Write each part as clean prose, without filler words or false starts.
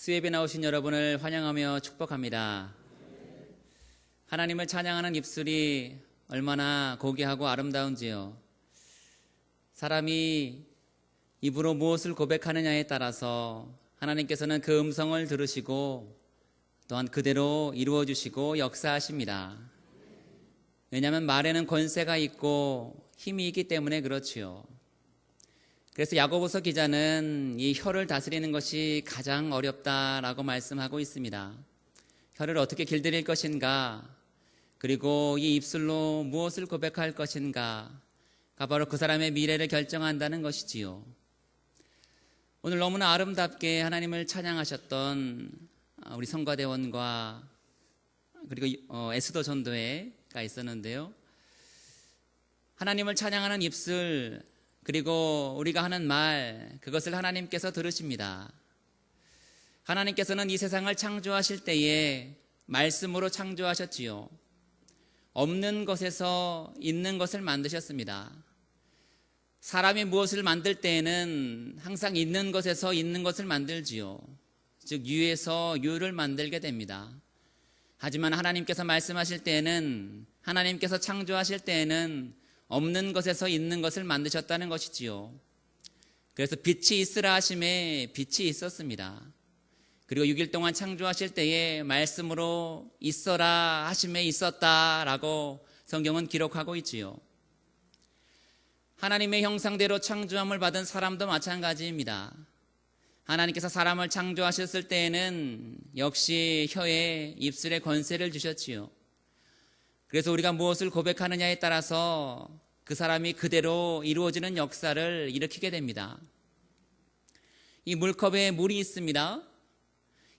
수예배 나오신 여러분을 환영하며 축복합니다. 하나님을 찬양하는 입술이 얼마나 고귀하고 아름다운지요. 사람이 입으로 무엇을 고백하느냐에 따라서 하나님께서는 그 음성을 들으시고 또한 그대로 이루어 주시고 역사하십니다. 왜냐하면 말에는 권세가 있고 힘이 있기 때문에 그렇지요. 그래서 야고보서 기자는 이 혀를 다스리는 것이 가장 어렵다라고 말씀하고 있습니다. 혀를 어떻게 길들일 것인가, 그리고 이 입술로 무엇을 고백할 것인가가 바로 그 사람의 미래를 결정한다는 것이지요. 오늘 너무나 아름답게 하나님을 찬양하셨던 우리 성가대원과 그리고 에스더 전도회가 있었는데요. 하나님을 찬양하는 입술, 그리고 우리가 하는 말, 그것을 하나님께서 들으십니다. 하나님께서는 이 세상을 창조하실 때에 말씀으로 창조하셨지요. 없는 것에서 있는 것을 만드셨습니다. 사람이 무엇을 만들 때에는 항상 있는 것에서 있는 것을 만들지요. 즉 유에서 유를 만들게 됩니다. 하지만 하나님께서 말씀하실 때에는, 하나님께서 창조하실 때에는 없는 것에서 있는 것을 만드셨다는 것이지요. 그래서 빛이 있으라 하심에 빛이 있었습니다. 그리고 6일 동안 창조하실 때에 말씀으로 있어라 하심에 있었다라고 성경은 기록하고 있지요. 하나님의 형상대로 창조함을 받은 사람도 마찬가지입니다. 하나님께서 사람을 창조하셨을 때에는 역시 혀에 입술에 권세를 주셨지요. 그래서 우리가 무엇을 고백하느냐에 따라서 그 사람이 그대로 이루어지는 역사를 일으키게 됩니다. 이 물컵에 물이 있습니다.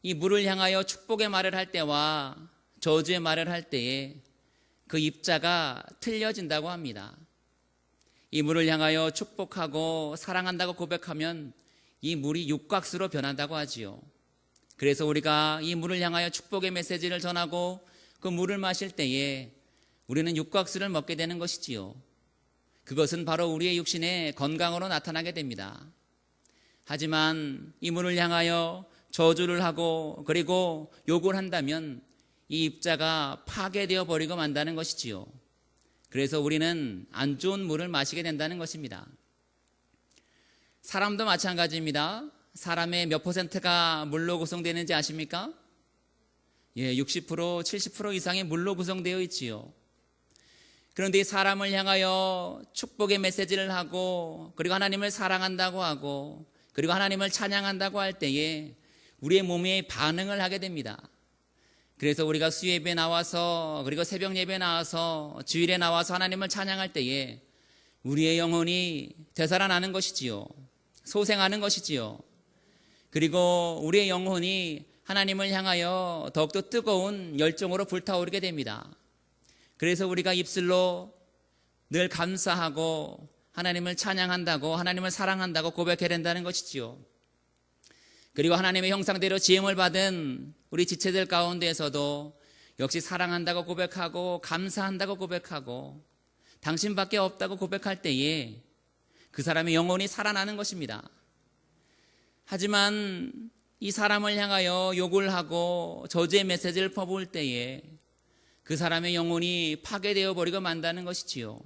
이 물을 향하여 축복의 말을 할 때와 저주의 말을 할 때에 그 입자가 틀려진다고 합니다. 이 물을 향하여 축복하고 사랑한다고 고백하면 이 물이 육각수로 변한다고 하지요. 그래서 우리가 이 물을 향하여 축복의 메시지를 전하고 그 물을 마실 때에 우리는 육각수를 먹게 되는 것이지요. 그것은 바로 우리의 육신의 건강으로 나타나게 됩니다. 하지만 이 물을 향하여 저주를 하고 그리고 욕을 한다면 이 입자가 파괴되어 버리고 만다는 것이지요. 그래서 우리는 안 좋은 물을 마시게 된다는 것입니다. 사람도 마찬가지입니다. 사람의 몇 퍼센트가 물로 구성되는지 아십니까? 60%, 70% 이상이 물로 구성되어 있지요. 그런데 이 사람을 향하여 축복의 메시지를 하고 그리고 하나님을 사랑한다고 하고 그리고 하나님을 찬양한다고 할 때에 우리의 몸이 반응을 하게 됩니다. 그래서 우리가 수예배에 나와서 그리고 새벽 예배에 나와서 주일에 나와서 하나님을 찬양할 때에 우리의 영혼이 되살아나는 것이지요. 소생하는 것이지요. 그리고 우리의 영혼이 하나님을 향하여 더욱더 뜨거운 열정으로 불타오르게 됩니다. 그래서 우리가 입술로 늘 감사하고 하나님을 찬양한다고, 하나님을 사랑한다고 고백해야 된다는 것이지요. 그리고 하나님의 형상대로 지음을 받은 우리 지체들 가운데에서도 역시 사랑한다고 고백하고 감사한다고 고백하고 당신밖에 없다고 고백할 때에 그 사람의 영혼이 살아나는 것입니다. 하지만 이 사람을 향하여 욕을 하고 저주의 메시지를 퍼부을 때에 그 사람의 영혼이 파괴되어 버리고 만다는 것이지요.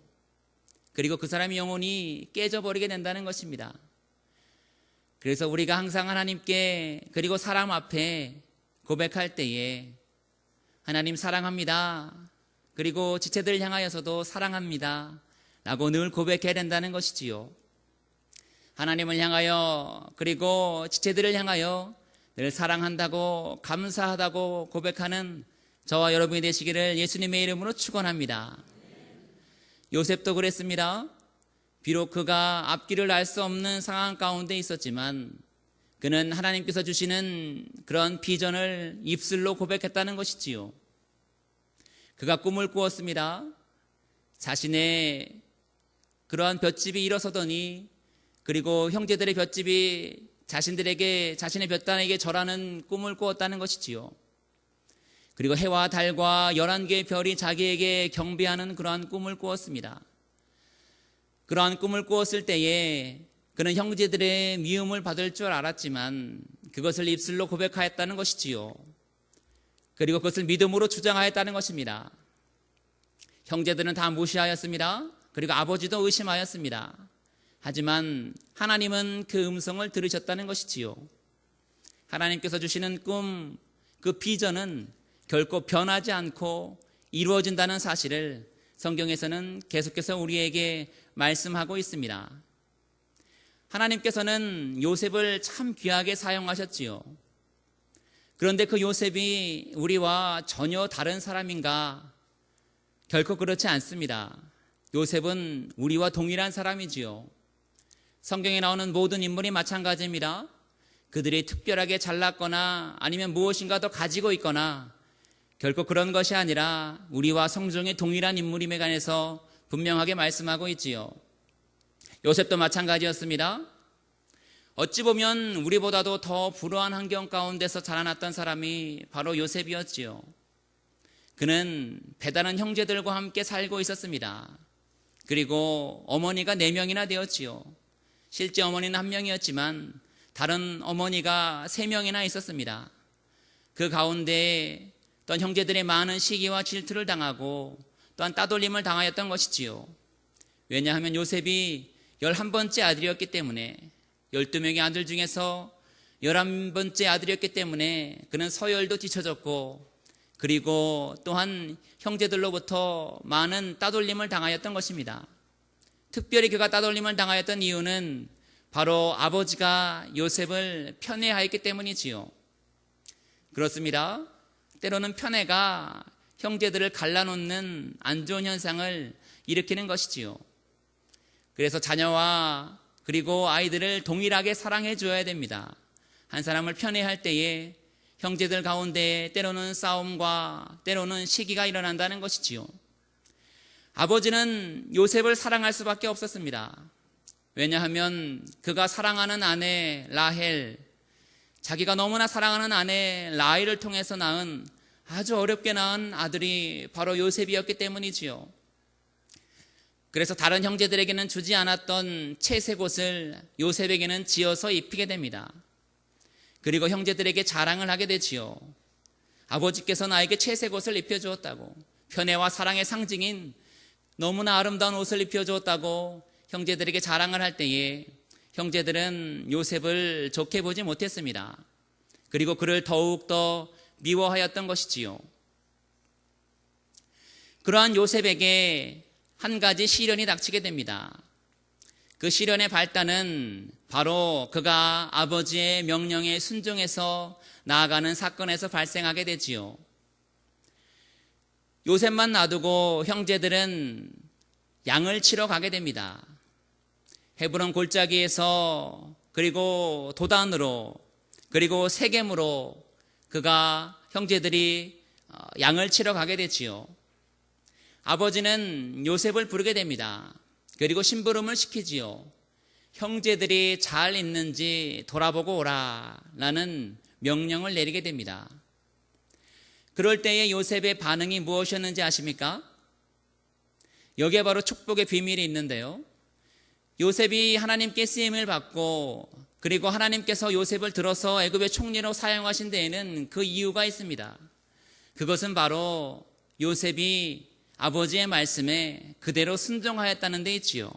그리고 그 사람의 영혼이 깨져버리게 된다는 것입니다. 그래서 우리가 항상 하나님께 그리고 사람 앞에 고백할 때에 하나님 사랑합니다. 그리고 지체들 향하여서도 사랑합니다. 라고 늘 고백해야 된다는 것이지요. 하나님을 향하여 그리고 지체들을 향하여 늘 사랑한다고 감사하다고 고백하는 저와 여러분이 되시기를 예수님의 이름으로 축원합니다. 요셉도 그랬습니다. 비록 그가 앞길을 알 수 없는 상황 가운데 있었지만 그는 하나님께서 주시는 그런 비전을 입술로 고백했다는 것이지요. 그가 꿈을 꾸었습니다. 자신의 그러한 볏집이 일어서더니 그리고 형제들의 볏집이 자신의 볏단에게 절하는 꿈을 꾸었다는 것이지요. 그리고 해와 달과 11개의 별이 자기에게 경배하는 그러한 꿈을 꾸었습니다. 그러한 꿈을 꾸었을 때에 그는 형제들의 미움을 받을 줄 알았지만 그것을 입술로 고백하였다는 것이지요. 그리고 그것을 믿음으로 주장하였다는 것입니다. 형제들은 다 무시하였습니다. 그리고 아버지도 의심하였습니다. 하지만 하나님은 그 음성을 들으셨다는 것이지요. 하나님께서 주시는 꿈, 그 비전은 결코 변하지 않고 이루어진다는 사실을 성경에서는 계속해서 우리에게 말씀하고 있습니다. 하나님께서는 요셉을 참 귀하게 사용하셨지요. 그런데 그 요셉이 우리와 전혀 다른 사람인가? 결코 그렇지 않습니다. 요셉은 우리와 동일한 사람이지요. 성경에 나오는 모든 인물이 마찬가지입니다. 그들이 특별하게 잘났거나 아니면 무엇인가 더 가지고 있거나 결코 그런 것이 아니라 우리와 성종의 동일한 인물임에 관해서 분명하게 말씀하고 있지요. 요셉도 마찬가지였습니다. 어찌 보면 우리보다도 더 불우한 환경 가운데서 자라났던 사람이 바로 요셉이었지요. 그는 배다른 형제들과 함께 살고 있었습니다. 그리고 어머니가 4명이나 되었지요. 실제 어머니는 1명이었지만 다른 어머니가 3명이나 있었습니다. 그 가운데 또한 형제들의 많은 시기와 질투를 당하고 또한 따돌림을 당하였던 것이지요. 왜냐하면 요셉이 11번째 아들이었기 때문에 12명의 아들 중에서 11번째 아들이었기 때문에 그는 서열도 뒤처졌고 그리고 또한 형제들로부터 많은 따돌림을 당하였던 것입니다. 특별히 그가 따돌림을 당하였던 이유는 바로 아버지가 요셉을 편애하였기 때문이지요. 그렇습니다. 때로는 편애가 형제들을 갈라놓는 안 좋은 현상을 일으키는 것이지요. 그래서 자녀와 그리고 아이들을 동일하게 사랑해 줘야 됩니다. 한 사람을 편애할 때에 형제들 가운데 때로는 싸움과 때로는 시기가 일어난다는 것이지요. 아버지는 요셉을 사랑할 수밖에 없었습니다. 왜냐하면 그가 사랑하는 아내 라헬, 자기가 너무나 사랑하는 아내 라헬을 통해서 낳은 아주 어렵게 낳은 아들이 바로 요셉이었기 때문이지요. 그래서 다른 형제들에게는 주지 않았던 채색 옷을 요셉에게는 지어서 입히게 됩니다. 그리고 형제들에게 자랑을 하게 되지요. 아버지께서 나에게 채색 옷을 입혀주었다고, 편애와 사랑의 상징인 너무나 아름다운 옷을 입혀주었다고 형제들에게 자랑을 할 때에 형제들은 요셉을 좋게 보지 못했습니다. 그리고 그를 더욱더 미워하였던 것이지요. 그러한 요셉에게 한 가지 시련이 닥치게 됩니다. 그 시련의 발단은 바로 그가 아버지의 명령에 순종해서 나아가는 사건에서 발생하게 되지요. 요셉만 놔두고 형제들은 양을 치러 가게 됩니다. 헤브론 골짜기에서 그리고 도단으로 그리고 세겜으로 그가 형제들이 양을 치러 가게 되지요. 아버지는 요셉을 부르게 됩니다. 그리고 심부름을 시키지요. 형제들이 잘 있는지 돌아보고 오라 라는 명령을 내리게 됩니다. 그럴 때에 요셉의 반응이 무엇이었는지 아십니까? 여기에 바로 축복의 비밀이 있는데요. 요셉이 하나님께 쓰임을 받고 그리고 하나님께서 요셉을 들어서 애굽의 총리로 사용하신 데에는 그 이유가 있습니다. 그것은 바로 요셉이 아버지의 말씀에 그대로 순종하였다는 데 있지요.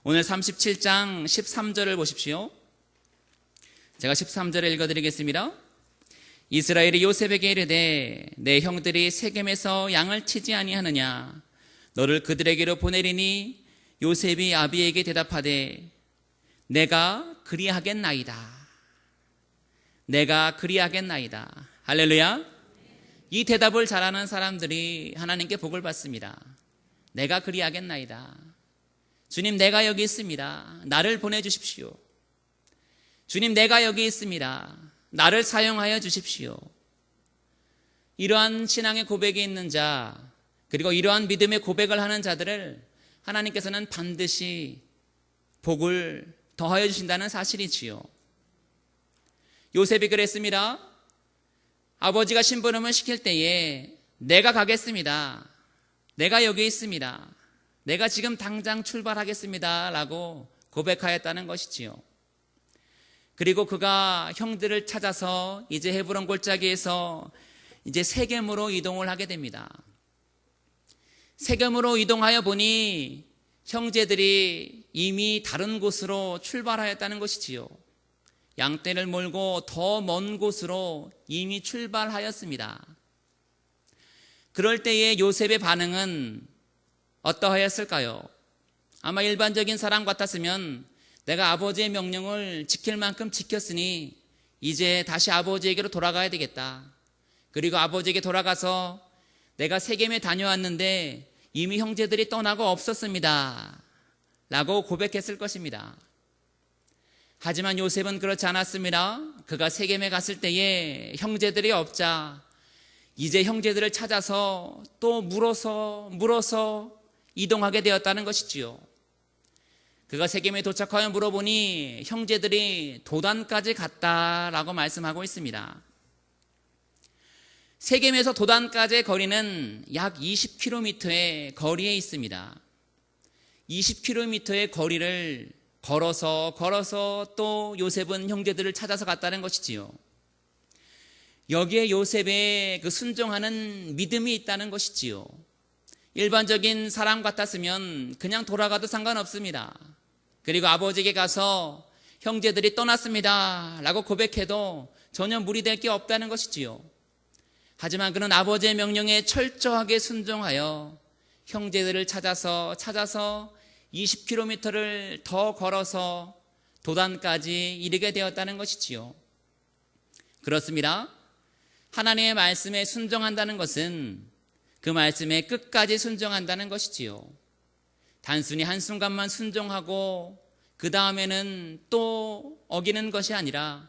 오늘 37장 13절을 보십시오. 제가 13절을 읽어드리겠습니다. 이스라엘이 요셉에게 이르되 내 형들이 세겜에서 양을 치지 아니하느냐 너를 그들에게로 보내리니 요셉이 아비에게 대답하되 내가 그리하겠나이다. 내가 그리하겠나이다. 할렐루야. 이 대답을 잘하는 사람들이 하나님께 복을 받습니다. 내가 그리하겠나이다. 주님, 내가 여기 있습니다. 나를 보내주십시오. 주님, 내가 여기 있습니다. 나를 사용하여 주십시오. 이러한 신앙의 고백이 있는 자, 그리고 이러한 믿음의 고백을 하는 자들을 하나님께서는 반드시 복을 더하여 주신다는 사실이지요. 요셉이 그랬습니다. 아버지가 심부름을 시킬 때에 내가 가겠습니다. 내가 여기 있습니다. 내가 지금 당장 출발하겠습니다 라고 고백하였다는 것이지요. 그리고 그가 형들을 찾아서 이제 헤브론 골짜기에서 이제 세겜으로 이동을 하게 됩니다. 세겜으로 이동하여 보니 형제들이 이미 다른 곳으로 출발하였다는 것이지요. 양떼를 몰고 더 먼 곳으로 이미 출발하였습니다. 그럴 때의 요셉의 반응은 어떠하였을까요? 아마 일반적인 사람 같았으면 내가 아버지의 명령을 지킬 만큼 지켰으니 이제 다시 아버지에게로 돌아가야 되겠다. 그리고 아버지에게 돌아가서 내가 세겜에 다녀왔는데 이미 형제들이 떠나고 없었습니다. 라고 고백했을 것입니다. 하지만 요셉은 그렇지 않았습니다. 그가 세겜에 갔을 때에 형제들이 없자 이제 형제들을 찾아서 또 물어서 이동하게 되었다는 것이지요. 그가 세겜에 도착하여 물어보니 형제들이 도단까지 갔다라고 말씀하고 있습니다. 세겜에서 도단까지의 거리는 약 20km의 거리에 있습니다. 20km의 거리를 걸어서 또 요셉은 형제들을 찾아서 갔다는 것이지요. 여기에 요셉의 그 순종하는 믿음이 있다는 것이지요. 일반적인 사람 같았으면 그냥 돌아가도 상관없습니다. 그리고 아버지에게 가서 형제들이 떠났습니다 라고 고백해도 전혀 무리될 게 없다는 것이지요. 하지만 그는 아버지의 명령에 철저하게 순종하여 형제들을 찾아서 20km를 더 걸어서 도단까지 이르게 되었다는 것이지요. 그렇습니다. 하나님의 말씀에 순종한다는 것은 그 말씀에 끝까지 순종한다는 것이지요. 단순히 한순간만 순종하고 그 다음에는 또 어기는 것이 아니라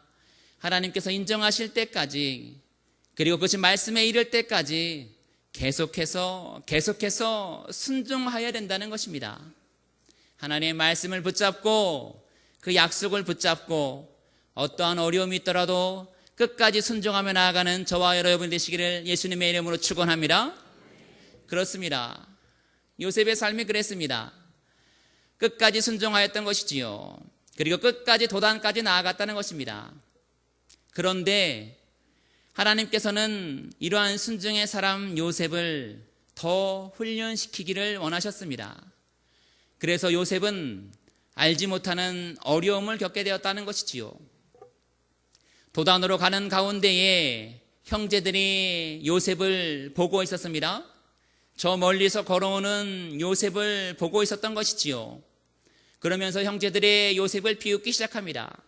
하나님께서 인정하실 때까지, 그리고 그것이 말씀에 이를 때까지 계속해서 순종하여야 된다는 것입니다. 하나님의 말씀을 붙잡고 그 약속을 붙잡고 어떠한 어려움이 있더라도 끝까지 순종하며 나아가는 저와 여러분 되시기를 예수님의 이름으로 축원합니다. 그렇습니다. 요셉의 삶이 그랬습니다. 끝까지 순종하였던 것이지요. 그리고 끝까지 도단까지 나아갔다는 것입니다. 그런데 하나님께서는 이러한 순종의 사람 요셉을 더 훈련시키기를 원하셨습니다. 그래서 요셉은 알지 못하는 어려움을 겪게 되었다는 것이지요. 도단으로 가는 가운데에 형제들이 요셉을 보고 있었습니다. 저 멀리서 걸어오는 요셉을 보고 있었던 것이지요. 그러면서 형제들이 요셉을 비웃기 시작합니다.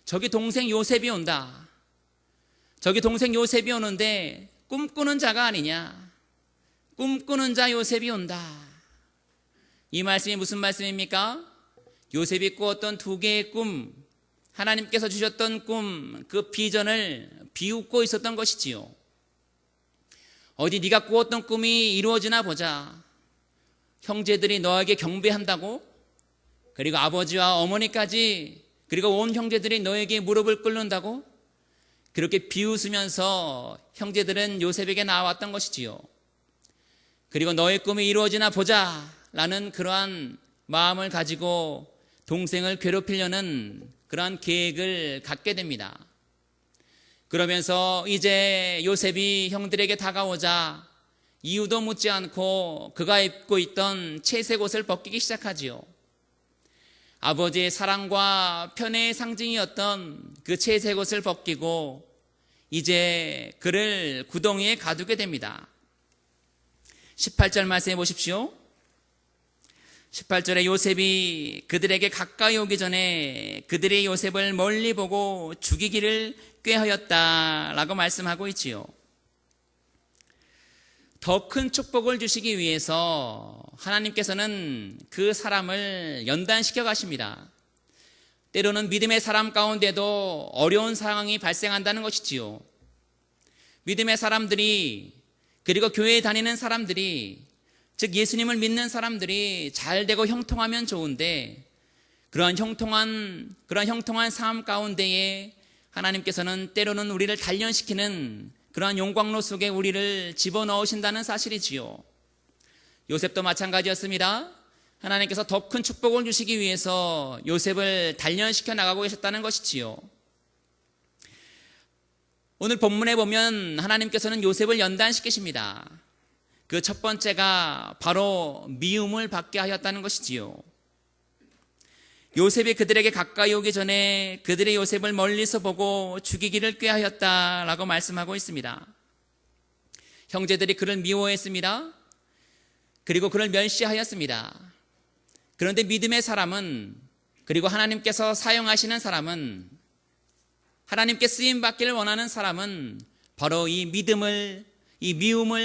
저기 동생 요셉이 온다. 저기 동생 요셉이 오는데 꿈꾸는 자가 아니냐. 꿈꾸는 자 요셉이 온다. 이 말씀이 무슨 말씀입니까? 요셉이 꾸었던 두 개의 꿈, 하나님께서 주셨던 꿈, 그 비전을 비웃고 있었던 것이지요. 어디 네가 꾸었던 꿈이 이루어지나 보자. 형제들이 너에게 경배한다고? 그리고 아버지와 어머니까지, 그리고 온 형제들이 너에게 무릎을 꿇는다고? 그렇게 비웃으면서 형제들은 요셉에게 나왔던 것이지요. 그리고 너의 꿈이 이루어지나 보자 라는 그러한 마음을 가지고 동생을 괴롭히려는 그러한 계획을 갖게 됩니다. 그러면서 이제 요셉이 형들에게 다가오자 이유도 묻지 않고 그가 입고 있던 채색 옷을 벗기기 시작하지요. 아버지의 사랑과 편애의 상징이었던 그 채색 옷을 벗기고 이제 그를 구덩이에 가두게 됩니다. 18절 말씀해 보십시오. 18절에 요셉이 그들에게 가까이 오기 전에 그들이 요셉을 멀리 보고 죽이기를 꾀하였다라고 말씀하고 있지요. 더 큰 축복을 주시기 위해서 하나님께서는 그 사람을 연단시켜 가십니다. 때로는 믿음의 사람 가운데도 어려운 상황이 발생한다는 것이지요. 믿음의 사람들이, 그리고 교회에 다니는 사람들이, 즉 예수님을 믿는 사람들이 잘 되고 형통하면 좋은데 그러한 형통한 삶 가운데에 하나님께서는 때로는 우리를 단련시키는 그러한 용광로 속에 우리를 집어넣으신다는 사실이지요. 요셉도 마찬가지였습니다. 하나님께서 더 큰 축복을 주시기 위해서 요셉을 단련시켜 나가고 계셨다는 것이지요. 오늘 본문에 보면 하나님께서는 요셉을 연단시키십니다. 그 첫 번째가 바로 미움을 받게 하였다는 것이지요. 요셉이 그들에게 가까이 오기 전에 그들의 요셉을 멀리서 보고 죽이기를 꾀하였다라고 말씀하고 있습니다. 형제들이 그를 미워했습니다. 그리고 그를 멸시하였습니다. 그런데 믿음의 사람은, 그리고 하나님께서 사용하시는 사람은, 하나님께 쓰임받기를 원하는 사람은 바로 이 미움을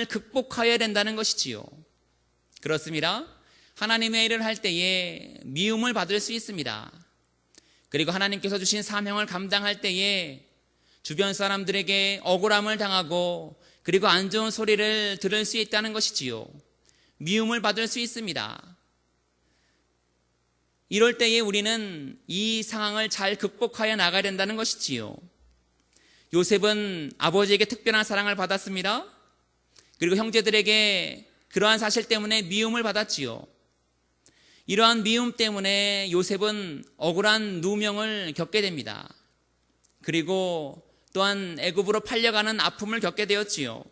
극복하여야 된다는 것이지요. 그렇습니다. 하나님의 일을 할 때에 미움을 받을 수 있습니다. 그리고 하나님께서 주신 사명을 감당할 때에 주변 사람들에게 억울함을 당하고 그리고 안 좋은 소리를 들을 수 있다는 것이지요. 미움을 받을 수 있습니다. 이럴 때에 우리는 이 상황을 잘 극복하여 나가야 된다는 것이지요. 요셉은 아버지에게 특별한 사랑을 받았습니다. 그리고 형제들에게 그러한 사실 때문에 미움을 받았지요. 이러한 미움 때문에 요셉은 억울한 누명을 겪게 됩니다. 그리고 또한 애굽으로 팔려가는 아픔을 겪게 되었지요.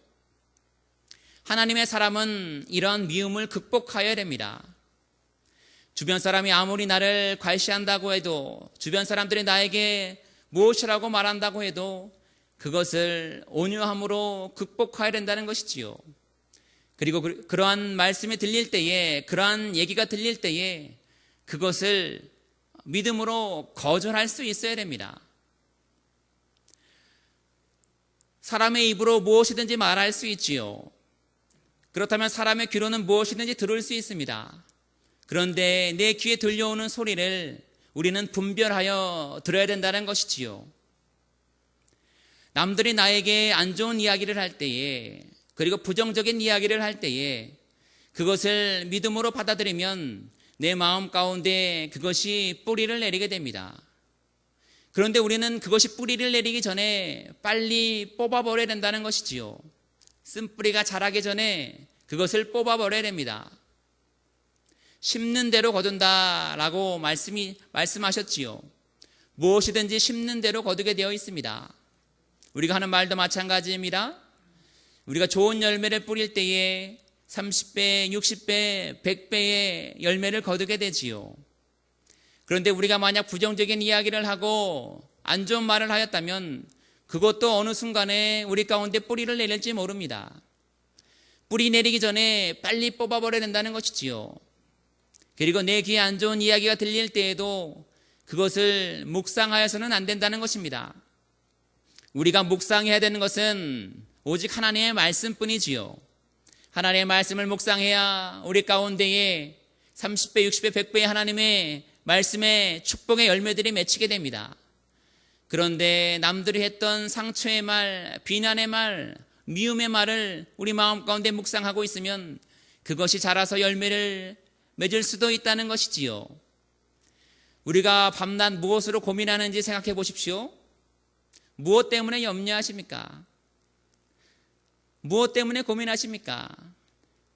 하나님의 사람은 이러한 미움을 극복하여야 됩니다. 주변 사람이 아무리 나를 괄시한다고 해도, 주변 사람들이 나에게 무엇이라고 말한다고 해도 그것을 온유함으로 극복해야 된다는 것이지요. 그리고 그러한 말씀이 들릴 때에, 그러한 얘기가 들릴 때에 그것을 믿음으로 거절할 수 있어야 됩니다. 사람의 입으로 무엇이든지 말할 수 있지요. 그렇다면 사람의 귀로는 무엇이든지 들을 수 있습니다. 그런데 내 귀에 들려오는 소리를 우리는 분별하여 들어야 된다는 것이지요. 남들이 나에게 안 좋은 이야기를 할 때에, 그리고 부정적인 이야기를 할 때에 그것을 믿음으로 받아들이면 내 마음 가운데 그것이 뿌리를 내리게 됩니다. 그런데 우리는 그것이 뿌리를 내리기 전에 빨리 뽑아버려야 된다는 것이지요. 쓴뿌리가 자라기 전에 그것을 뽑아버려야 됩니다. 심는 대로 거둔다라고 말씀하셨지요. 무엇이든지 심는 대로 거두게 되어 있습니다. 우리가 하는 말도 마찬가지입니다. 우리가 좋은 열매를 뿌릴 때에 30배, 60배, 100배의 열매를 거두게 되지요. 그런데 우리가 만약 부정적인 이야기를 하고 안 좋은 말을 하였다면 그것도 어느 순간에 우리 가운데 뿌리를 내릴지 모릅니다. 뿌리 내리기 전에 빨리 뽑아버려야 된다는 것이지요. 그리고 내 귀에 안 좋은 이야기가 들릴 때에도 그것을 묵상하여서는 안 된다는 것입니다. 우리가 묵상해야 되는 것은 오직 하나님의 말씀뿐이지요. 하나님의 말씀을 묵상해야 우리 가운데에 30배, 60배, 100배의 하나님의 말씀의 축복의 열매들이 맺히게 됩니다. 그런데 남들이 했던 상처의 말, 비난의 말, 미움의 말을 우리 마음 가운데 묵상하고 있으면 그것이 자라서 열매를 맺을 수도 있다는 것이지요. 우리가 밤낮 무엇으로 고민하는지 생각해 보십시오. 무엇 때문에 염려하십니까? 무엇 때문에 고민하십니까?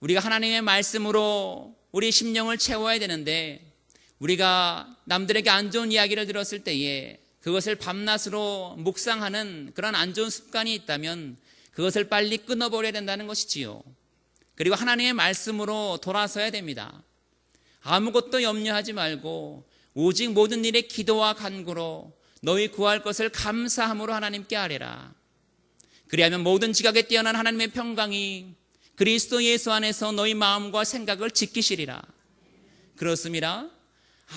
우리가 하나님의 말씀으로 우리 심령을 채워야 되는데 우리가 남들에게 안 좋은 이야기를 들었을 때에 그것을 밤낮으로 묵상하는 그런 안 좋은 습관이 있다면 그것을 빨리 끊어버려야 된다는 것이지요. 그리고 하나님의 말씀으로 돌아서야 됩니다. 아무것도 염려하지 말고 오직 모든 일에 기도와 간구로 너희 구할 것을 감사함으로 하나님께 아뢰라. 그리하면 모든 지각에 뛰어난 하나님의 평강이 그리스도 예수 안에서 너희 마음과 생각을 지키시리라. 그렇습니다.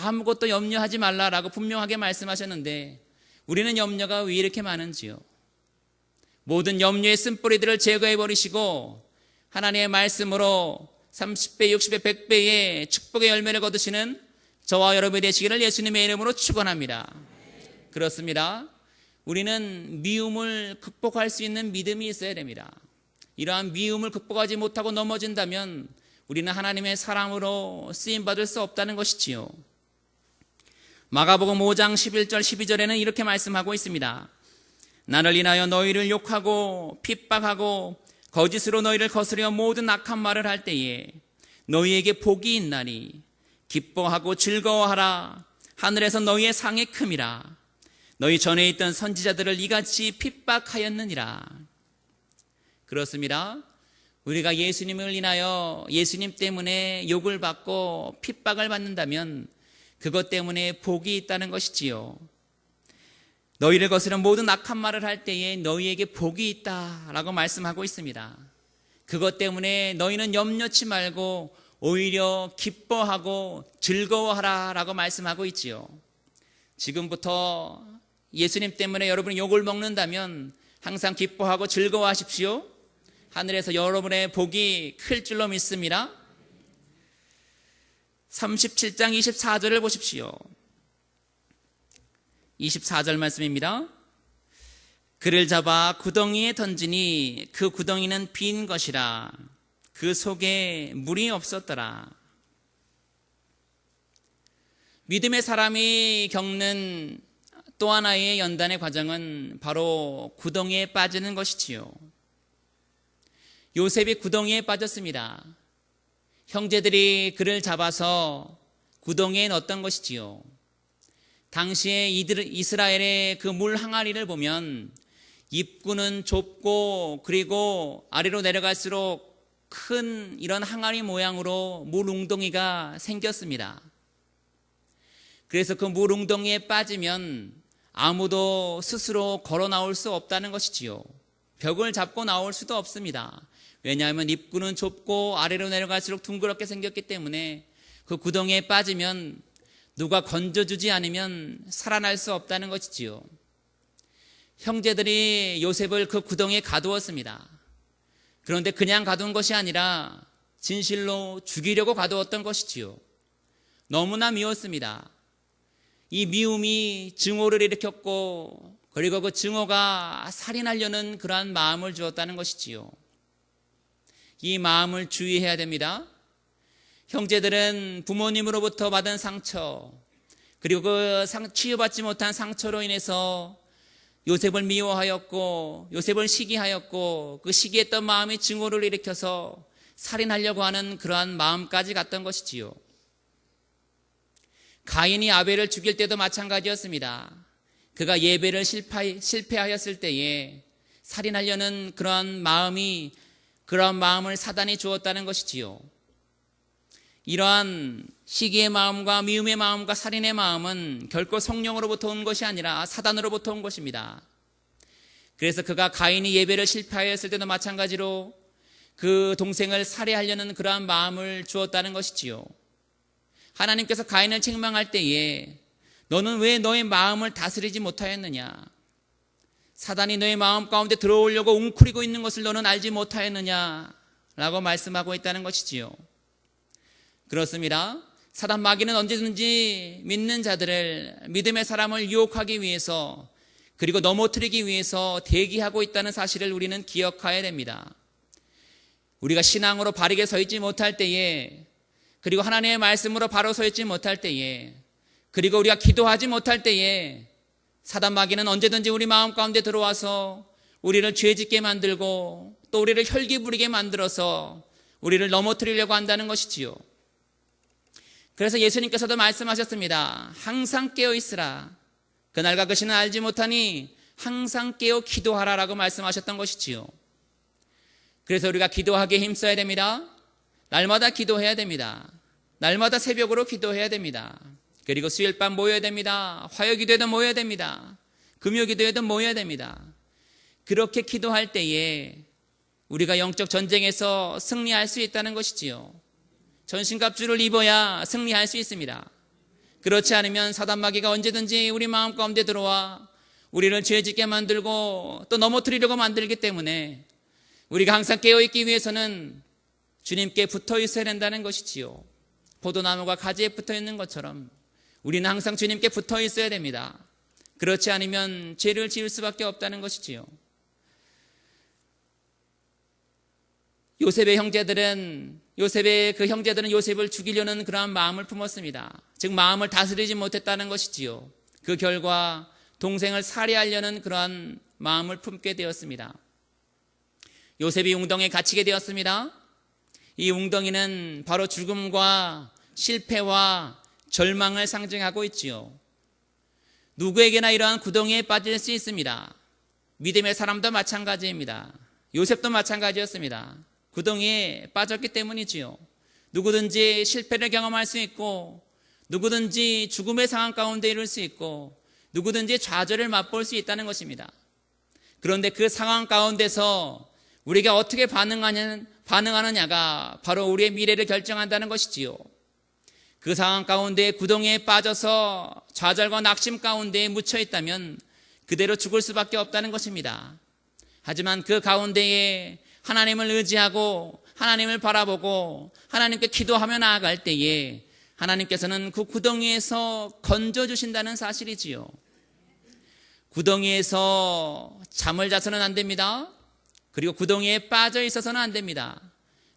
아무것도 염려하지 말라라고 분명하게 말씀하셨는데 우리는 염려가 왜 이렇게 많은지요? 모든 염려의 쓴뿌리들을 제거해 버리시고 하나님의 말씀으로 30배, 60배, 100배의 축복의 열매를 거두시는 저와 여러분이 되시기를 예수님의 이름으로 축원합니다. 그렇습니다. 우리는 미움을 극복할 수 있는 믿음이 있어야 됩니다. 이러한 미움을 극복하지 못하고 넘어진다면 우리는 하나님의 사랑으로 쓰임받을 수 없다는 것이지요. 마가복음 5장 11절 12절에는 이렇게 말씀하고 있습니다. 나를 인하여 너희를 욕하고 핍박하고 거짓으로 너희를 거스려 모든 악한 말을 할 때에 너희에게 복이 있나니 기뻐하고 즐거워하라. 하늘에서 너희의 상이 큼이라. 너희 전에 있던 선지자들을 이같이 핍박하였느니라. 그렇습니다. 우리가 예수님을 인하여 예수님 때문에 욕을 받고 핍박을 받는다면 그것 때문에 복이 있다는 것이지요. 너희를 거스른 모든 악한 말을 할 때에 너희에게 복이 있다라고 말씀하고 있습니다. 그것 때문에 너희는 염려치 말고 오히려 기뻐하고 즐거워하라라고 말씀하고 있지요. 지금부터 예수님 때문에 여러분이 욕을 먹는다면 항상 기뻐하고 즐거워하십시오. 하늘에서 여러분의 복이 클 줄로 믿습니다. 37장 24절을 보십시오. 24절 말씀입니다. 그를 잡아 구덩이에 던지니 그 구덩이는 빈 것이라. 그 속에 물이 없었더라. 믿음의 사람이 겪는 또 하나의 연단의 과정은 바로 구덩이에 빠지는 것이지요. 요셉이 구덩이에 빠졌습니다. 형제들이 그를 잡아서 구덩이에 넣었던 것이지요. 당시에 이스라엘의 그 물 항아리를 보면 입구는 좁고 그리고 아래로 내려갈수록 큰 이런 항아리 모양으로 물 웅덩이가 생겼습니다. 그래서 그 물 웅덩이에 빠지면 아무도 스스로 걸어 나올 수 없다는 것이지요. 벽을 잡고 나올 수도 없습니다. 왜냐하면 입구는 좁고 아래로 내려갈수록 둥그렇게 생겼기 때문에 그 구덩이에 빠지면 누가 건져주지 않으면 살아날 수 없다는 것이지요. 형제들이 요셉을 그 구덩이에 가두었습니다. 그런데 그냥 가둔 것이 아니라 진실로 죽이려고 가두었던 것이지요. 너무나 미웠습니다. 이 미움이 증오를 일으켰고 그리고 그 증오가 살인하려는 그러한 마음을 주었다는 것이지요. 이 마음을 주의해야 됩니다. 형제들은 부모님으로부터 받은 상처 그리고 그 치유받지 못한 상처로 인해서 요셉을 미워하였고 요셉을 시기하였고 그 시기했던 마음이 증오를 일으켜서 살인하려고 하는 그러한 마음까지 갔던 것이지요. 가인이 아벨을 죽일 때도 마찬가지였습니다. 그가 예배를 실패하였을 때에 살인하려는 그러한 마음을 사단이 주었다는 것이지요. 이러한 시기의 마음과 미움의 마음과 살인의 마음은 결코 성령으로부터 온 것이 아니라 사단으로부터 온 것입니다. 그래서 그가 가인이 예배를 실패하였을 때도 마찬가지로 그 동생을 살해하려는 그러한 마음을 주었다는 것이지요. 하나님께서 가인을 책망할 때에 너는 왜 너의 마음을 다스리지 못하였느냐? 사단이 너의 마음 가운데 들어오려고 웅크리고 있는 것을 너는 알지 못하였느냐? 라고 말씀하고 있다는 것이지요. 그렇습니다. 사단 마귀는 언제든지 믿는 자들을, 믿음의 사람을 유혹하기 위해서 그리고 넘어뜨리기 위해서 대기하고 있다는 사실을 우리는 기억해야 됩니다. 우리가 신앙으로 바르게 서 있지 못할 때에 그리고 하나님의 말씀으로 바로 서 있지 못할 때에 그리고 우리가 기도하지 못할 때에 사단 마귀는 언제든지 우리 마음 가운데 들어와서 우리를 죄짓게 만들고 또 우리를 혈기 부리게 만들어서 우리를 넘어뜨리려고 한다는 것이지요. 그래서 예수님께서도 말씀하셨습니다. 항상 깨어 있으라. 그날과 그 시는 알지 못하니 항상 깨어 기도하라라고 말씀하셨던 것이지요. 그래서 우리가 기도하기에 힘써야 됩니다. 날마다 기도해야 됩니다. 날마다 새벽으로 기도해야 됩니다. 그리고 수요일 밤 모여야 됩니다. 화요 기도에도 모여야 됩니다. 금요 기도에도 모여야 됩니다. 그렇게 기도할 때에 우리가 영적 전쟁에서 승리할 수 있다는 것이지요. 전신갑주를 입어야 승리할 수 있습니다. 그렇지 않으면 사단 마귀가 언제든지 우리 마음 가운데 들어와 우리를 죄짓게 만들고 또 넘어뜨리려고 만들기 때문에 우리가 항상 깨어있기 위해서는 주님께 붙어 있어야 된다는 것이지요. 포도나무가 가지에 붙어 있는 것처럼 우리는 항상 주님께 붙어 있어야 됩니다. 그렇지 않으면 죄를 지을 수밖에 없다는 것이지요. 요셉의 형제들은 요셉을 죽이려는 그러한 마음을 품었습니다. 즉 마음을 다스리지 못했다는 것이지요. 그 결과 동생을 살해하려는 그러한 마음을 품게 되었습니다. 요셉이 웅덩이에 갇히게 되었습니다. 이 웅덩이는 바로 죽음과 실패와 절망을 상징하고 있지요. 누구에게나 이러한 구덩이에 빠질 수 있습니다. 믿음의 사람도 마찬가지입니다. 요셉도 마찬가지였습니다. 구덩이에 빠졌기 때문이지요. 누구든지 실패를 경험할 수 있고, 누구든지 죽음의 상황 가운데 이룰 수 있고, 누구든지 좌절을 맛볼 수 있다는 것입니다. 그런데 그 상황 가운데서 우리가 어떻게 반응하느냐가 바로 우리의 미래를 결정한다는 것이지요. 그 상황 가운데 구덩이에 빠져서 좌절과 낙심 가운데에 묻혀 있다면 그대로 죽을 수밖에 없다는 것입니다. 하지만 그 가운데에 하나님을 의지하고 하나님을 바라보고 하나님께 기도하며 나아갈 때에 하나님께서는 그 구덩이에서 건져주신다는 사실이지요. 구덩이에서 잠을 자서는 안 됩니다. 그리고 구덩이에 빠져 있어서는 안 됩니다.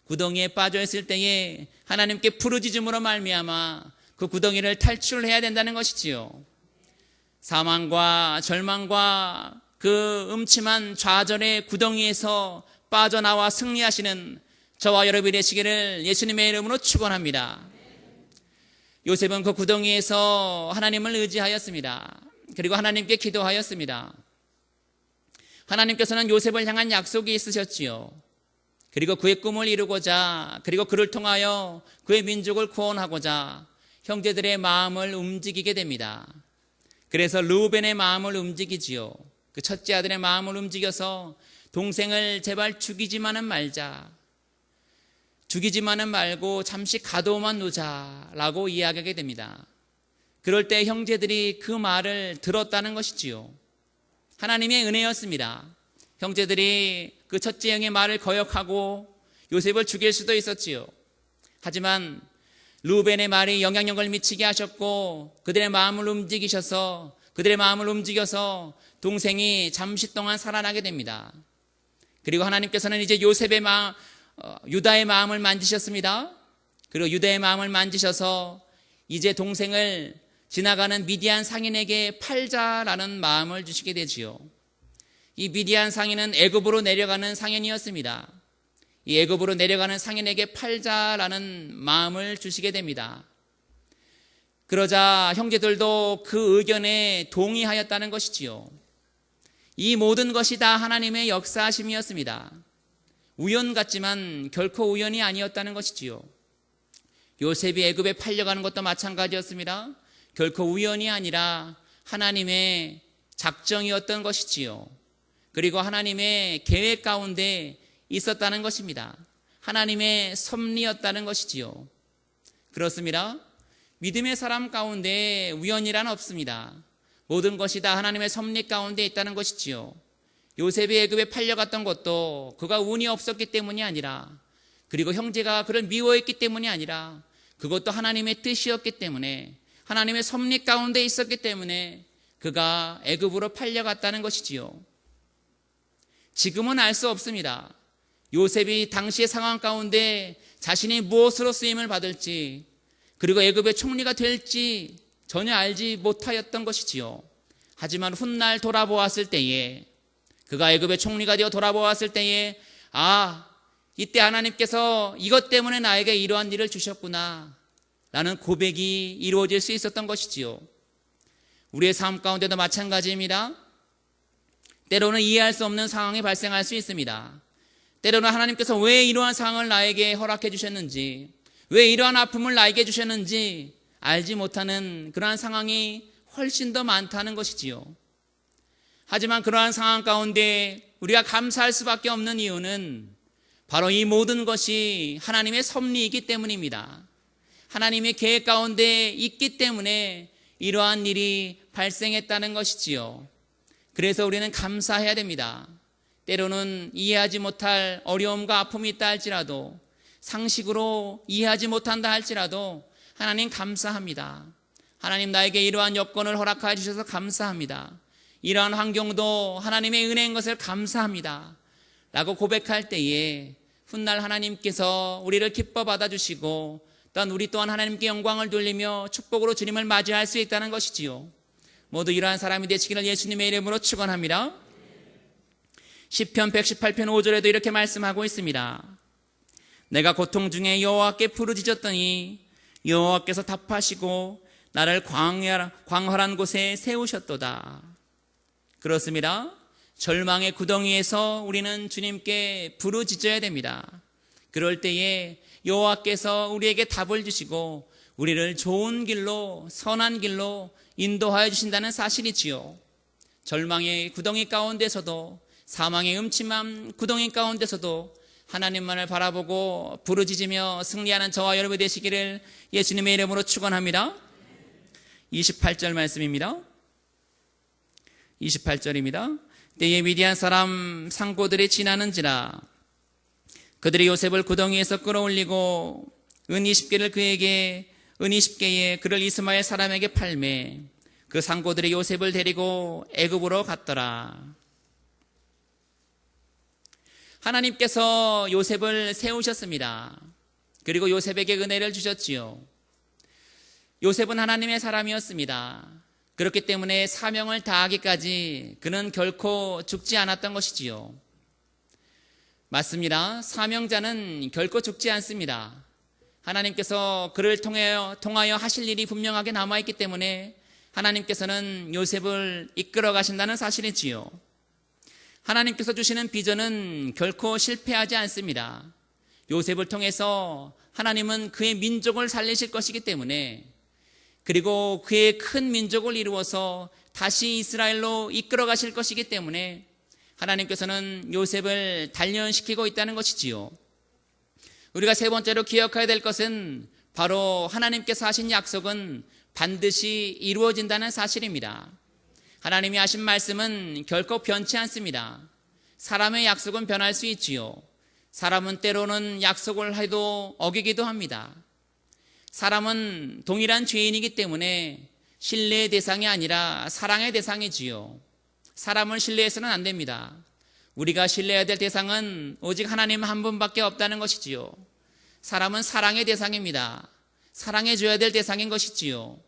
구덩이에 빠져 있을 때에 하나님께 부르짖음으로 말미암아 그 구덩이를 탈출해야 된다는 것이지요. 사망과 절망과 그 음침한 좌절의 구덩이에서 빠져나와 승리하시는 저와 여러분이 되시기를 예수님의 이름으로 축원합니다. 요셉은 그 구덩이에서 하나님을 의지하였습니다. 그리고 하나님께 기도하였습니다. 하나님께서는 요셉을 향한 약속이 있으셨지요. 그리고 그의 꿈을 이루고자, 그리고 그를 통하여 그의 민족을 구원하고자 형제들의 마음을 움직이게 됩니다. 그래서 르우벤의 마음을 움직이지요. 그 첫째 아들의 마음을 움직여서 동생을 제발 죽이지만은 말자, 죽이지만은 말고 잠시 가둬만 놓자라고 이야기하게 됩니다. 그럴 때 형제들이 그 말을 들었다는 것이지요. 하나님의 은혜였습니다. 형제들이 그 첫째 형의 말을 거역하고 요셉을 죽일 수도 있었지요. 하지만 르우벤의 말이 영향력을 미치게 하셨고 그들의 마음을 움직여서 동생이 잠시 동안 살아나게 됩니다. 그리고 하나님께서는 이제 유다의 마음을 만지셨습니다. 그리고 유다의 마음을 만지셔서 이제 동생을 지나가는 미디안 상인에게 팔자라는 마음을 주시게 되지요. 이 미디안 상인은 애굽으로 내려가는 상인이었습니다. 이 애굽으로 내려가는 상인에게 팔자라는 마음을 주시게 됩니다. 그러자 형제들도 그 의견에 동의하였다는 것이지요. 이 모든 것이 다 하나님의 역사하심이었습니다. 우연 같지만 결코 우연이 아니었다는 것이지요. 요셉이 애굽에 팔려가는 것도 마찬가지였습니다. 결코 우연이 아니라 하나님의 작정이었던 것이지요. 그리고 하나님의 계획 가운데 있었다는 것입니다. 하나님의 섭리였다는 것이지요. 그렇습니다. 믿음의 사람 가운데 우연이란 없습니다. 모든 것이 다 하나님의 섭리 가운데 있다는 것이지요. 요셉이 애굽에 팔려갔던 것도 그가 운이 없었기 때문이 아니라, 그리고 형제가 그를 미워했기 때문이 아니라, 그것도 하나님의 뜻이었기 때문에, 하나님의 섭리 가운데 있었기 때문에 그가 애굽으로 팔려갔다는 것이지요. 지금은 알 수 없습니다. 요셉이 당시의 상황 가운데 자신이 무엇으로 쓰임을 받을지, 그리고 애굽의 총리가 될지 전혀 알지 못하였던 것이지요. 하지만 훗날 돌아보았을 때에, 그가 애굽의 총리가 되어 돌아보았을 때에, 이때 하나님께서 이것 때문에 나에게 이러한 일을 주셨구나 라는 고백이 이루어질 수 있었던 것이지요. 우리의 삶 가운데도 마찬가지입니다. 때로는 이해할 수 없는 상황이 발생할 수 있습니다. 때로는 하나님께서 왜 이러한 상황을 나에게 허락해 주셨는지, 왜 이러한 아픔을 나에게 주셨는지 알지 못하는 그러한 상황이 훨씬 더 많다는 것이지요. 하지만 그러한 상황 가운데 우리가 감사할 수밖에 없는 이유는 바로 이 모든 것이 하나님의 섭리이기 때문입니다. 하나님의 계획 가운데 있기 때문에 이러한 일이 발생했다는 것이지요. 그래서 우리는 감사해야 됩니다. 때로는 이해하지 못할 어려움과 아픔이 있다 할지라도, 상식으로 이해하지 못한다 할지라도 하나님 감사합니다. 하나님 나에게 이러한 여건을 허락하여 주셔서 감사합니다. 이러한 환경도 하나님의 은혜인 것을 감사합니다 라고 고백할 때에 훗날 하나님께서 우리를 기뻐 받아주시고, 또한 우리 또한 하나님께 영광을 돌리며 축복으로 주님을 맞이할 수 있다는 것이지요. 모두 이러한 사람이 되시기를 예수님의 이름으로 축원합니다. 시편 118편 5절에도 이렇게 말씀하고 있습니다. 내가 고통 중에 여호와께 부르짖었더니 여호와께서 답하시고 나를 광활한 곳에 세우셨도다. 그렇습니다. 절망의 구덩이에서 우리는 주님께 부르짖어야 됩니다. 그럴 때에 여호와께서 우리에게 답을 주시고 우리를 좋은 길로, 선한 길로 인도하여 주신다는 사실이지요. 절망의 구덩이 가운데서도, 사망의 음침한 구덩이 가운데서도 하나님만을 바라보고 부르짖으며 승리하는 저와 여러분이 되시기를 예수님의 이름으로 축원합니다. 28절 말씀입니다. 28절입니다. 때에 미디안 사람 상고들이 지나는지라 그들이 요셉을 구덩이에서 끌어올리고 은 20개에 그를 이스마엘 사람에게 팔매 그 상고들이 요셉을 데리고 애굽으로 갔더라. 하나님께서 요셉을 세우셨습니다. 그리고 요셉에게 은혜를 주셨지요. 요셉은 하나님의 사람이었습니다. 그렇기 때문에 사명을 다하기까지 그는 결코 죽지 않았던 것이지요. 맞습니다. 사명자는 결코 죽지 않습니다. 하나님께서 그를 통하여 하실 일이 분명하게 남아있기 때문에 하나님께서는 요셉을 이끌어 가신다는 사실이지요. 하나님께서 주시는 비전은 결코 실패하지 않습니다. 요셉을 통해서 하나님은 그의 민족을 살리실 것이기 때문에, 그리고 그의 큰 민족을 이루어서 다시 이스라엘로 이끌어 가실 것이기 때문에 하나님께서는 요셉을 단련시키고 있다는 것이지요. 우리가 세 번째로 기억해야 될 것은 바로 하나님께서 하신 약속은 반드시 이루어진다는 사실입니다. 하나님이 하신 말씀은 결코 변치 않습니다. 사람의 약속은 변할 수 있지요. 사람은 때로는 약속을 해도 어기기도 합니다. 사람은 동일한 죄인이기 때문에 신뢰의 대상이 아니라 사랑의 대상이지요. 사람을 신뢰해서는 안 됩니다. 우리가 신뢰해야 될 대상은 오직 하나님 한 분밖에 없다는 것이지요. 사람은 사랑의 대상입니다. 사랑해줘야 될 대상인 것이지요.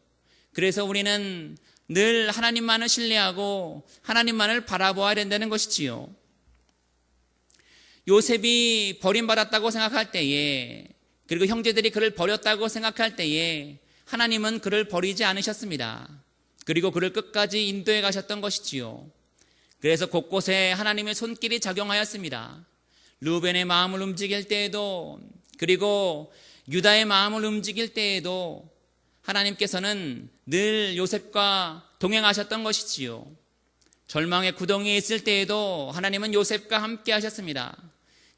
그래서 우리는 늘 하나님만을 신뢰하고 하나님만을 바라보아야 된다는 것이지요. 요셉이 버림받았다고 생각할 때에, 그리고 형제들이 그를 버렸다고 생각할 때에 하나님은 그를 버리지 않으셨습니다. 그리고 그를 끝까지 인도해 가셨던 것이지요. 그래서 곳곳에 하나님의 손길이 작용하였습니다. 르우벤의 마음을 움직일 때에도, 그리고 유다의 마음을 움직일 때에도 하나님께서는 늘 요셉과 동행하셨던 것이지요. 절망의 구덩이에 있을 때에도 하나님은 요셉과 함께 하셨습니다.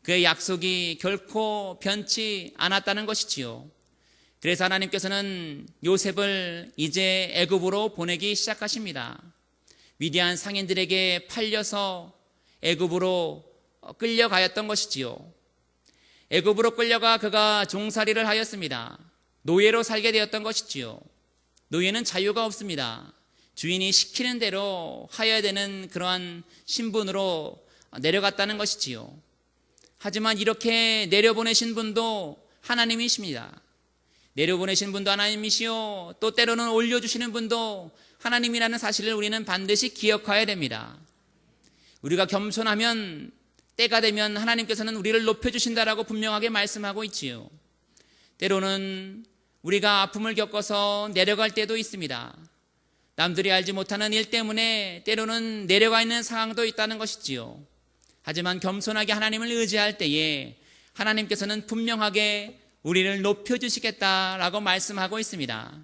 그의 약속이 결코 변치 않았다는 것이지요. 그래서 하나님께서는 요셉을 이제 애굽으로 보내기 시작하십니다. 미디안 상인들에게 팔려서 애굽으로 끌려가였던 것이지요. 애굽으로 끌려가 그가 종살이를 하였습니다. 노예로 살게 되었던 것이지요. 노예는 자유가 없습니다. 주인이 시키는 대로 하여야 되는 그러한 신분으로 내려갔다는 것이지요. 하지만 이렇게 내려보내신 분도 하나님이십니다. 내려보내신 분도 하나님이시요, 또 때로는 올려주시는 분도 하나님이라는 사실을 우리는 반드시 기억해야 됩니다. 우리가 겸손하면, 때가 되면 하나님께서는 우리를 높여주신다라고 분명하게 말씀하고 있지요. 때로는 우리가 아픔을 겪어서 내려갈 때도 있습니다. 남들이 알지 못하는 일 때문에 때로는 내려가 있는 상황도 있다는 것이지요. 하지만 겸손하게 하나님을 의지할 때에 하나님께서는 분명하게 우리를 높여주시겠다라고 말씀하고 있습니다.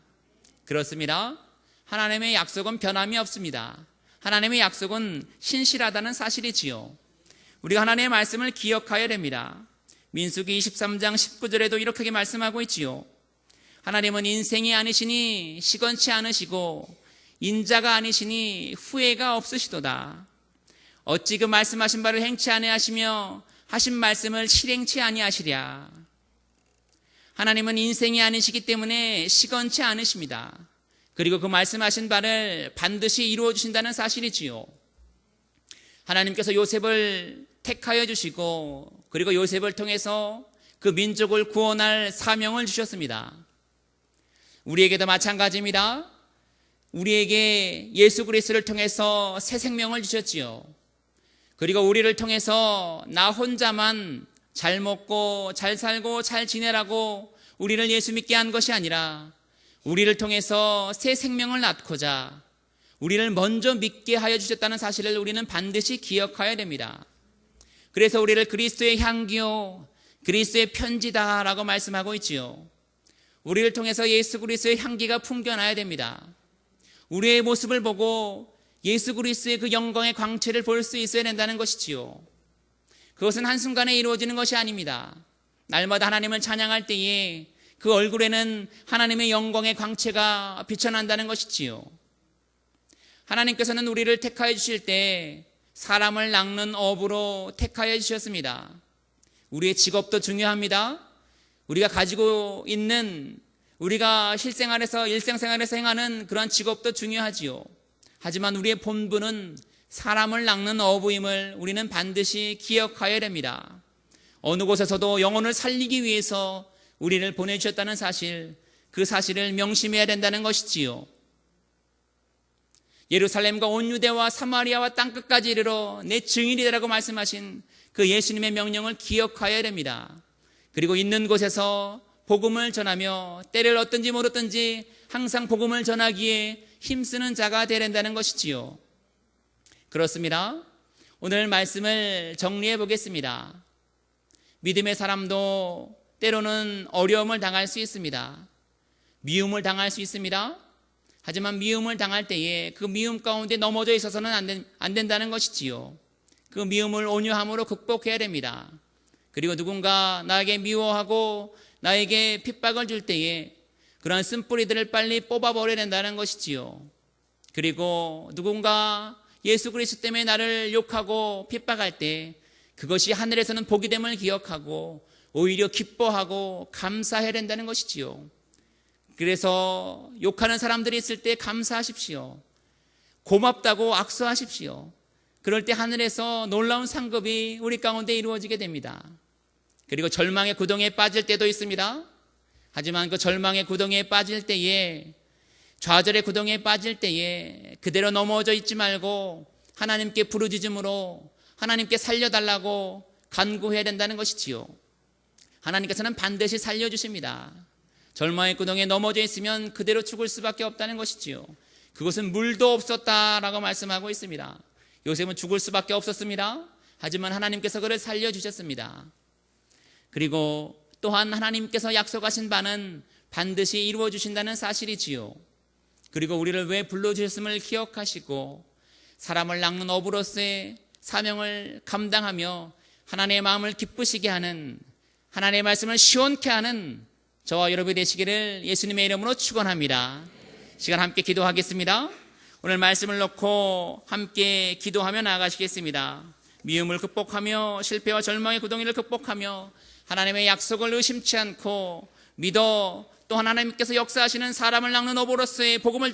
그렇습니다. 하나님의 약속은 변함이 없습니다. 하나님의 약속은 신실하다는 사실이지요. 우리가 하나님의 말씀을 기억해야 됩니다. 민수기 23장 19절에도 이렇게 말씀하고 있지요. 하나님은 인생이 아니시니 시건치 않으시고 인자가 아니시니 후회가 없으시도다. 어찌 그 말씀하신 바를 행치 아니하시며 하신 말씀을 실행치 아니하시랴. 하나님은 인생이 아니시기 때문에 시건치 않으십니다. 그리고 그 말씀하신 바를 반드시 이루어 주신다는 사실이지요. 하나님께서 요셉을 택하여 주시고, 그리고 요셉을 통해서 그 민족을 구원할 사명을 주셨습니다. 우리에게도 마찬가지입니다. 우리에게 예수 그리스도를 통해서 새 생명을 주셨지요. 그리고 우리를 통해서 나 혼자만 잘 먹고 잘 살고 잘 지내라고 우리를 예수 믿게 한 것이 아니라 우리를 통해서 새 생명을 낳고자 우리를 먼저 믿게 하여 주셨다는 사실을 우리는 반드시 기억해야 됩니다. 그래서 우리를 그리스도의 향기요 그리스도의 편지다라고 말씀하고 있지요. 우리를 통해서 예수 그리스도의 향기가 풍겨나야 됩니다. 우리의 모습을 보고 예수 그리스도의 그 영광의 광채를 볼 수 있어야 된다는 것이지요. 그것은 한순간에 이루어지는 것이 아닙니다. 날마다 하나님을 찬양할 때에 그 얼굴에는 하나님의 영광의 광채가 비춰난다는 것이지요. 하나님께서는 우리를 택하여 주실 때 사람을 낚는 업으로 택하여 주셨습니다. 우리의 직업도 중요합니다. 우리가 가지고 있는 우리가 실생활에서 일생생활에서 행하는 그러한 직업도 중요하지요. 하지만 우리의 본분은 사람을 낚는 어부임을 우리는 반드시 기억해야 됩니다. 어느 곳에서도 영혼을 살리기 위해서 우리를 보내주셨다는 사실, 그 사실을 명심해야 된다는 것이지요. 예루살렘과 온 유대와 사마리아와 땅끝까지 이르러 내 증인이라고 말씀하신 그 예수님의 명령을 기억해야 됩니다. 그리고 있는 곳에서 복음을 전하며 때를 얻든지 모르든지 항상 복음을 전하기에 힘쓰는 자가 되야 된다는 것이지요. 그렇습니다. 오늘 말씀을 정리해 보겠습니다. 믿음의 사람도 때로는 어려움을 당할 수 있습니다. 미움을 당할 수 있습니다. 하지만 미움을 당할 때에 그 미움 가운데 넘어져 있어서는 안 된다는 것이지요. 그 미움을 온유함으로 극복해야 됩니다. 그리고 누군가 나에게 미워하고 나에게 핍박을 줄 때에 그러한 쓴뿌리들을 빨리 뽑아버려야 된다는 것이지요. 그리고 누군가 예수 그리스도 때문에 나를 욕하고 핍박할 때 그것이 하늘에서는 복이 됨을 기억하고 오히려 기뻐하고 감사해야 된다는 것이지요. 그래서 욕하는 사람들이 있을 때 감사하십시오. 고맙다고 악수하십시오. 그럴 때 하늘에서 놀라운 상급이 우리 가운데 이루어지게 됩니다. 그리고 절망의 구덩이에 빠질 때도 있습니다. 하지만 그 절망의 구덩이에 빠질 때에, 좌절의 구덩이에 빠질 때에 그대로 넘어져 있지 말고 하나님께 부르짖음으로 하나님께 살려달라고 간구해야 된다는 것이지요. 하나님께서는 반드시 살려주십니다. 절망의 구덩이에 넘어져 있으면 그대로 죽을 수밖에 없다는 것이지요. 그것은 물도 없었다라고 말씀하고 있습니다. 요셉은 죽을 수밖에 없었습니다. 하지만 하나님께서 그를 살려주셨습니다. 그리고 또한 하나님께서 약속하신 바는 반드시 이루어 주신다는 사실이지요. 그리고 우리를 왜 불러주셨음을 기억하시고 사람을 낚는 어부로서의 사명을 감당하며 하나님의 마음을 기쁘시게 하는, 하나님의 말씀을 시원케 하는 저와 여러분이 되시기를 예수님의 이름으로 축원합니다. 시간 함께 기도하겠습니다. 오늘 말씀을 놓고 함께 기도하며 나아가시겠습니다. 미움을 극복하며 실패와 절망의 구덩이를 극복하며 하나님의 약속을 의심치 않고 믿어 또 하나님께서 역사하시는 사람을 낚는 어부로서의 복음을